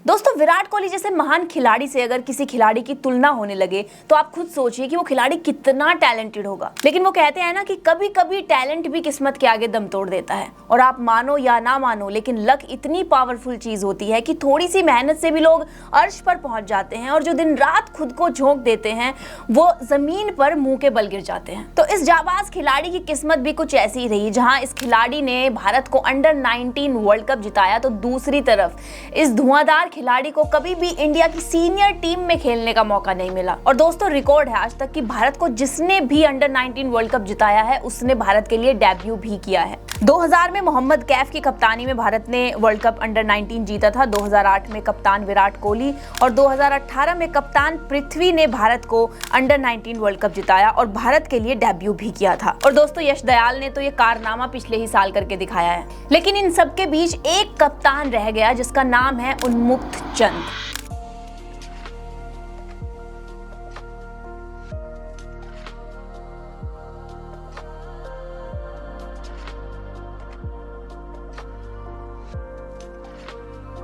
दोस्तों विराट कोहली जैसे महान खिलाड़ी से अगर किसी खिलाड़ी की तुलना होने लगे तो आप खुद सोचिए कि वो खिलाड़ी कितना टैलेंटेड होगा। लेकिन वो कहते हैं ना कि कभी कभी टैलेंट भी किस्मत के आगे दम तोड़ देता है। और आप मानो या ना मानो लेकिन लक इतनी पावरफुल चीज होती है कि थोड़ी सी मेहनत से भी लोग अर्श पर पहुंच जाते हैं और जो दिन रात खुद को झोंक देते हैं वो जमीन पर मुंह के बल गिर जाते हैं। तो इस जाबाज खिलाड़ी की किस्मत भी कुछ ऐसी ही रही, जहां इस खिलाड़ी ने भारत को अंडर 19 वर्ल्ड कप जिताया तो दूसरी तरफ इस धुआंधार खिलाड़ी को कभी भी इंडिया की सीनियर टीम में खेलने का मौका नहीं मिला। और दोस्तों रिकॉर्ड है आज तक कि भारत को जिसने भी अंडर 19 वर्ल्ड कप जिताया है उसने भारत के लिए डेब्यू भी किया है। 2000 में मोहम्मद कैफ की कप्तानी में भारत ने वर्ल्ड कप अंडर 19 जीता था। 2008 में कप्तान विराट कोहली और 2018 में कप्तान पृथ्वी ने भारत को अंडर 19 वर्ल्ड कप जिताया और भारत के लिए डेब्यू भी किया था। और दोस्तों यश दयाल ने तो ये कारनामा पिछले ही साल करके दिखाया है। लेकिन इन सब के बीच एक कप्तान रह गया जिसका नाम है उन्मुक्त चंद।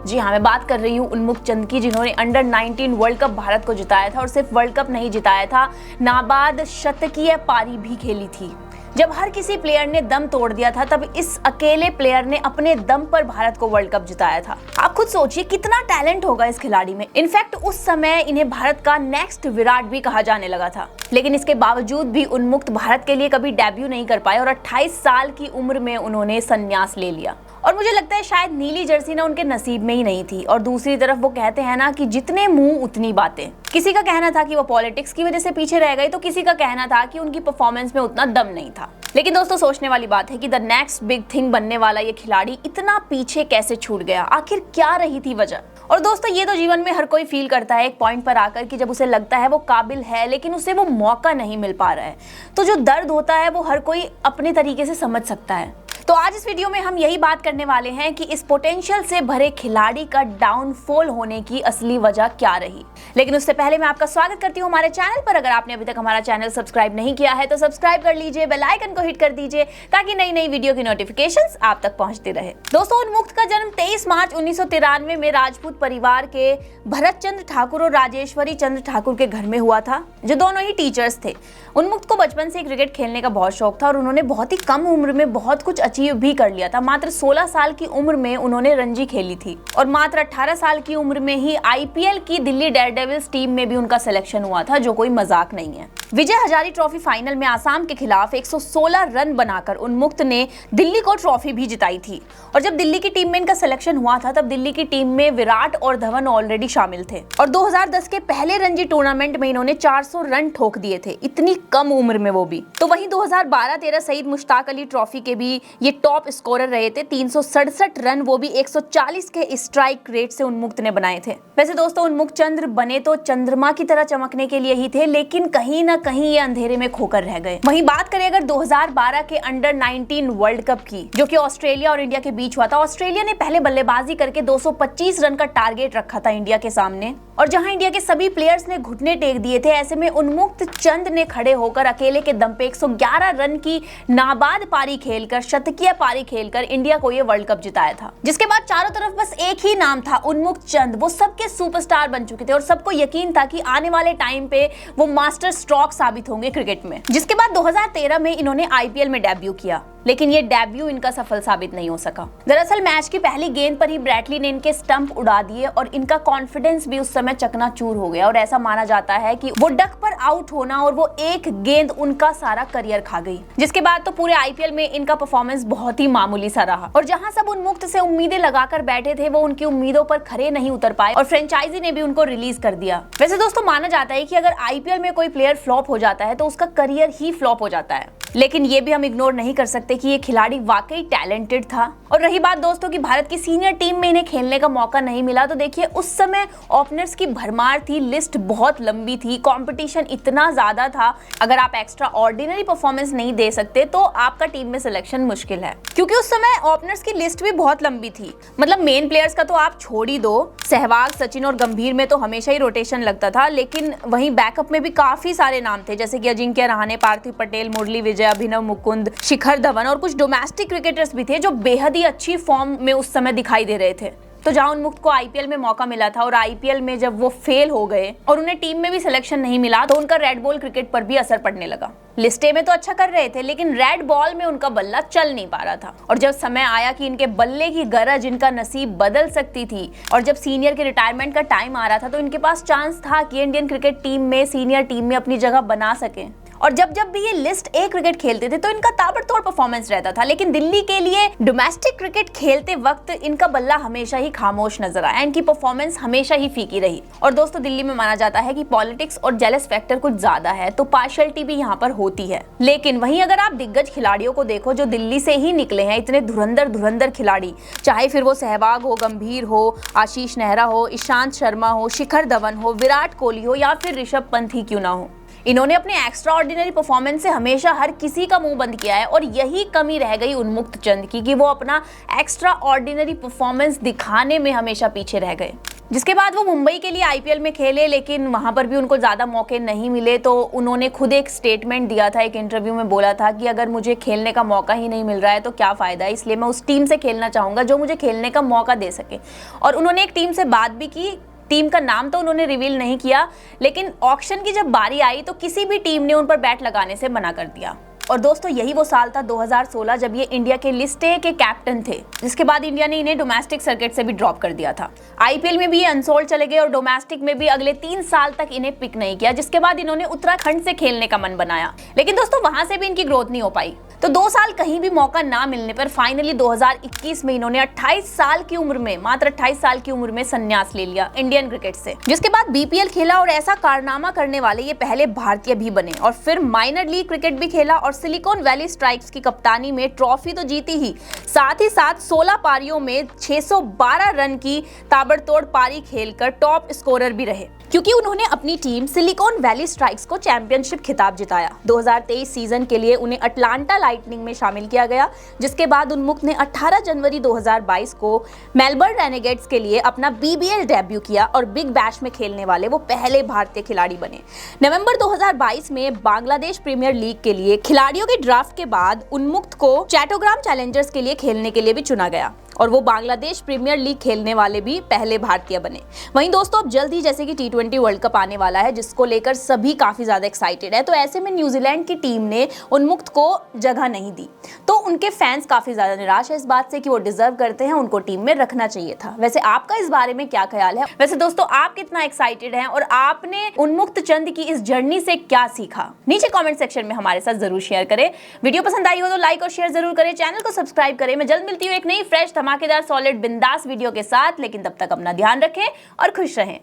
जी हाँ, मैं बात कर रही हूँ उन्मुक्त चंद की, जिन्होंने अंडर 19 वर्ल्ड कप भारत को जिताया था। और सिर्फ वर्ल्ड कप नहीं जिताया था, नाबाद शतकीय पारी भी खेली थी। जब हर किसी प्लेयर ने दम तोड़ दिया था तब इस अकेले प्लेयर ने अपने दम पर भारत को वर्ल्ड कप जिताया था। आप खुद सोचिए कितना टैलेंट होगा इस खिलाड़ी में। इनफैक्ट उस समय इन्हें भारत का नेक्स्ट विराट भी कहा जाने लगा था। लेकिन इसके बावजूद भी उन्मुक्त भारत के लिए कभी डेब्यू नहीं कर पाए और 28 साल की उम्र में उन्होंने संन्यास ले लिया। और मुझे लगता है शायद नीली जर्सी ना उनके नसीब में ही नहीं थी। और दूसरी तरफ वो कहते हैं ना कि जितने मुंह उतनी बातें। किसी का कहना था कि वो पॉलिटिक्स की वजह से पीछे रह गए तो किसी का कहना था कि उनकी परफॉर्मेंस में उतना दम नहीं था। लेकिन दोस्तों सोचने वाली बात है कि द नेक्स्ट बिग थिंग बनने वाला ये खिलाड़ी इतना पीछे कैसे छूट गया, आखिर क्या रही थी वजह। और दोस्तों ये तो जीवन में हर कोई फील करता है एक पॉइंट पर आकर कि जब उसे लगता है वो काबिल है लेकिन उसे वो मौका नहीं मिल पा रहा है। तो जो दर्द होता है वो हर कोई अपने तरीके से समझ सकता है। तो आज इस वीडियो में हम यही बात करने वाले हैं कि इस पोटेंशियल से भरे खिलाड़ी का डाउनफॉल होने की असली वजह क्या रही। लेकिन उससे पहले मैं आपका स्वागत करती हूँ हमारे चैनल पर। अगर आपने अभी तक हमारा चैनल सब्सक्राइब नहीं किया है तो सब्सक्राइब कर लीजिए, बेल आइकन को हिट कर दीजिए ताकि नई नई वीडियो की नोटिफिकेशंस आप तक पहुंचती रहे। दोस्तों उन्मुक्त का जन्म 23 मार्च 1993 में राजपूत परिवार के भरत चंद्र ठाकुर और राजेश्वरी चंद्र ठाकुर के घर में हुआ था, जो दोनों ही टीचर्स थे। उन्मुक्त को बचपन से क्रिकेट खेलने का बहुत शौक था और उन्होंने बहुत ही कम उम्र में बहुत कुछ अचीव भी कर लिया था। मात्र 16 साल की उम्र में उन्होंने रणजी खेली थी और मात्र 18 साल की उम्र में ही आईपीएल की दिल्ली डेयरडेविल्स टीम में भी उनका सिलेक्शन हुआ था, जो कोई मजाक नहीं है। विजय हजारी ट्रॉफी फाइनल में आसाम के खिलाफ 116 रन बनाकर उन्मुक्त ने दिल्ली को ट्रॉफी भी जिताई थी। और जब दिल्ली की टीम में इनका सिलेक्शन हुआ था तब दिल्ली की टीम में विराट और धवन ऑलरेडी शामिल थे। और 2010 के पहले रणजी टूर्नामेंट में इन्होंने 400 रन ठोक दिए थे, इतनी कम उम्र में वो भी। तो वहीं 2012-13 सईद मुश्ताक अली ट्रॉफी के भी ये टॉप स्कोरर रहे थे। 367 रन वो भी 140 के स्ट्राइक रेट से उन्मुक्त ने बनाए थे। वैसे दोस्तों उन्मुक्त चंद्र बने तो चंद्रमा की तरह चमकने के लिए ही थे, लेकिन कहीं ना कहीं ये अंधेरे में खोकर रह गए। वहीं बात करें अगर 2012 के अंडर 19 वर्ल्ड कप की, जो कि ऑस्ट्रेलिया और इंडिया के बीच हुआ था। ऑस्ट्रेलिया ने पहले बल्लेबाजी करके 225 रन का टारगेट रखा था इंडिया के सामने, और जहां इंडिया के सभी प्लेयर्स ने घुटने टेक दिए थे, ऐसे में उन्मुक्त चंद ने खड़े होकर अकेले के दम पे 111 रन की नाबाद पारी खेलकर, शतकीय पारी खेलकर इंडिया को ये वर्ल्ड कप जिताया था। जिसके बाद चारों तरफ बस एक ही नाम था, उन्मुक्त चंद। वो सबके सुपरस्टार बन चुके थे और सबको यकीन था कि आने वाले टाइम पे वो मास्टर स्ट्रोक साबित होंगे क्रिकेट में। जिसके बाद 2013 में इन्होंने आईपीएल में डेब्यू किया, लेकिन ये डेब्यू इनका सफल साबित नहीं हो सका। दरअसल मैच की पहली गेंद पर ही ब्रैटली ने इनके स्टंप उड़ा दिए और इनका कॉन्फिडेंस भी उस समय चकनाचूर हो गया। और ऐसा माना जाता है कि वो डक पर आउट होना और वो एक गेंद उनका सारा करियर खा गई। जिसके बाद तो पूरे आईपीएल में इनका परफॉर्मेंस बहुत ही मामूली सा रहा और जहां सब उन्मुक्त से उम्मीदें लगाकर बैठे थे वो उनकी उम्मीदों पर खरे नहीं उतर पाए और फ्रेंचाइजी ने भी उनको रिलीज कर दिया। वैसे दोस्तों माना जाता है कि अगर आईपीएल में कोई प्लेयर फ्लॉप हो जाता है तो उसका करियर ही फ्लॉप हो जाता है। लेकिन ये भी हम इग्नोर नहीं कर सकते कि ये खिलाड़ी वाकई टैलेंटेड था। और रही बात दोस्तों कि भारत की सीनियर टीम में इन्हें खेलने का मौका नहीं मिला, तो देखिए उस समय ओपनर्स की भरमार थी, लिस्ट बहुत लंबी थी, कंपटीशन इतना ज्यादा था। अगर आप एक्स्ट्रा ऑर्डिनरी परफॉर्मेंस नहीं दे सकते तो आपका टीम में सिलेक्शन मुश्किल है, क्योंकि उस समय ओपनर्स की लिस्ट भी बहुत लंबी थी। मतलब मेन प्लेयर्स का तो आप छोड़ ही दो, सहवाग, सचिन और गंभीर में तो हमेशा ही रोटेशन लगता था, लेकिन वहीं बैकअप में भी काफी सारे नाम थे, जैसे कि अजिंक्य रहाणे, पार्थिव पटेल, मुरली विजय, अभिनव मुकुंद, शिखर धवन और कुछ डोमेस्टिक क्रिकेटर्स भी थे जो बेहद ही अच्छी फॉर्म में उस समय दिखाई दे रहे थे। तो जहां उन्मुक्त को आईपीएल में मौका मिला था और आईपीएल में जब वो फेल हो गए और उन्हें टीम में भी सिलेक्शन नहीं मिला तो उनका रेड बॉल क्रिकेट पर भी असर पड़ने लगा। लिस्ट ए में तो अच्छा कर रहे थे लेकिन रेड बॉल में उनका बल्ला चल नहीं पा रहा था और जब समय आया कि इनके बल्ले की गरज इनका नसीब बदल सकती थी और जब सीनियर के रिटायरमेंट का टाइम आ रहा था तो इनके पास चांस था कि इंडियन क्रिकेट टीम में सीनियर टीम में अपनी जगह बना सके। और जब जब भी ये लिस्ट ए क्रिकेट खेलते थे तो इनका ताबड़तोड़ परफॉर्मेंस रहता था, लेकिन दिल्ली के लिए डोमेस्टिक क्रिकेट खेलते वक्त इनका बल्ला हमेशा ही खामोश नजर आया, इनकी परफॉर्मेंस हमेशा ही फीकी रही। और दोस्तों दिल्ली में माना जाता है कि पॉलिटिक्स और जेलस फैक्टर कुछ ज्यादा है तो पार्शियलिटी भी यहाँ पर होती है। लेकिन वहीं अगर आप दिग्गज खिलाड़ियों को देखो जो दिल्ली से ही निकले हैं, इतने धुरंधर खिलाड़ी, चाहे फिर वो सहवाग हो, गंभीर हो, आशीष नेहरा हो, ईशांत शर्मा हो, शिखर धवन हो, विराट कोहली हो या फिर ऋषभ पंत ही क्यों ना हो, इन्होंने अपने एक्स्ट्रा ऑर्डिनरी परफॉर्मेंस से हमेशा हर किसी का मुंह बंद किया है। और यही कमी रह गई उन्मुक्त चंद की कि वो अपना एक्स्ट्रा ऑर्डिनरी परफॉर्मेंस दिखाने में हमेशा पीछे रह गए। जिसके बाद वो मुंबई के लिए आईपीएल में खेले लेकिन वहां पर भी उनको ज्यादा मौके नहीं मिले तो उन्होंने खुद एक स्टेटमेंट दिया था, एक इंटरव्यू में बोला था कि अगर मुझे खेलने का मौका ही नहीं मिल रहा है तो क्या फायदा है, इसलिए मैं उस टीम से खेलना चाहूंगा जो मुझे खेलने का मौका दे सके। और उन्होंने एक टीम से बात भी की, टीम का नाम तो उन्होंने रिवील नहीं किया लेकिन ऑक्शन की जब बारी आई तो किसी भी टीम ने उन पर बैट लगाने से मना कर दिया। और दोस्तों यही वो साल था 2016 जब ये इंडिया के लिस्ट ए के कैप्टन थे, जिसके बाद इंडिया ने इन्हें डोमेस्टिक सर्किट से भी ड्रॉप कर दिया था। आईपीएल में भी ये अनसोल्ड चले गए और डोमेस्टिक में भी अगले 3 साल तक इन्हें पिक नहीं किया, जिसके बाद इन्होंने उत्तराखंड से खेलने का मन बनाया लेकिन दोस्तों वहां से भी इनकी ग्रोथ नहीं हो पाई। तो 2 साल कहीं भी मौका ना मिलने पर फाइनली 2021 में इन्होंने 28 साल की उम्र में, मात्र 28 साल की उम्र में संन्यास ले लिया इंडियन क्रिकेट से, जिसके बाद बीपीएल खेला और ऐसा कारनामा करने वाले ये पहले भारतीय भी बने और फिर माइनर लीग क्रिकेट भी खेला और सिलिकॉन वैली स्ट्राइक्स की कप्तानी में ट्रॉफी तो जीती ही, साथ ही साथ 16 पारियों में 612 रन की ताबड़तोड़ पारी खेलकर टॉप स्कोरर भी रहे क्योंकि उन्होंने अपनी टीम सिलिकॉन वैली स्ट्राइक्स को चैंपियनशिप खिताब जिताया। 2023 सीजन के लिए उन्हें अटलांटा लाइटनिंग में शामिल किया गया, जिसके बाद उन्मुक्त ने 18 जनवरी 2022 को मेलबर्न रेनेगेड्स के लिए अपना बीबीएल डेब्यू किया और बिग बैश में खेलने वाले वो पहले भारतीय खिलाड़ी बने। नवंबर 2022 में बांग्लादेश प्रीमियर लीग के लिए खिलाड़ियों के ड्राफ्ट के बाद उन्मुक्त को चैटोग्राम चैलेंजर्स के लिए खेलने के लिए भी चुना गया और वो बांग्लादेश प्रीमियर लीग खेलने वाले भी पहले भारतीय बने। वहीं दोस्तों अब जल्द ही जैसे कि T20 वर्ल्ड कप आने वाला है जिसको लेकर सभी काफी ज्यादा एक्साइटेड है, तो ऐसे में न्यूजीलैंड की टीम ने उन्मुक्त को जगह नहीं दी तो उनके फैंस काफी ज्यादा निराश है इस बात से कि वो डिजर्व करते हैं, उनको टीम में रखना चाहिए था। वैसे आपका इस बारे में क्या ख्याल है? वैसे दोस्तों आप कितना एक्साइटेड हैं और आपने उन्मुक्त चंद की इस जर्नी से क्या सीखा? नीचे कॉमेंट सेक्शन में हमारे साथ जरूर शेयर करें। वीडियो पसंद आई हो तो लाइक और शेयर जरूर करें, चैनल को सब्सक्राइब करें। मैं जल्द मिलती हूँ एक नई फ्रेश धमाकेदार सॉलिड बिंदास वीडियो के साथ, लेकिन तब तक अपना ध्यान रखें और खुश रहें।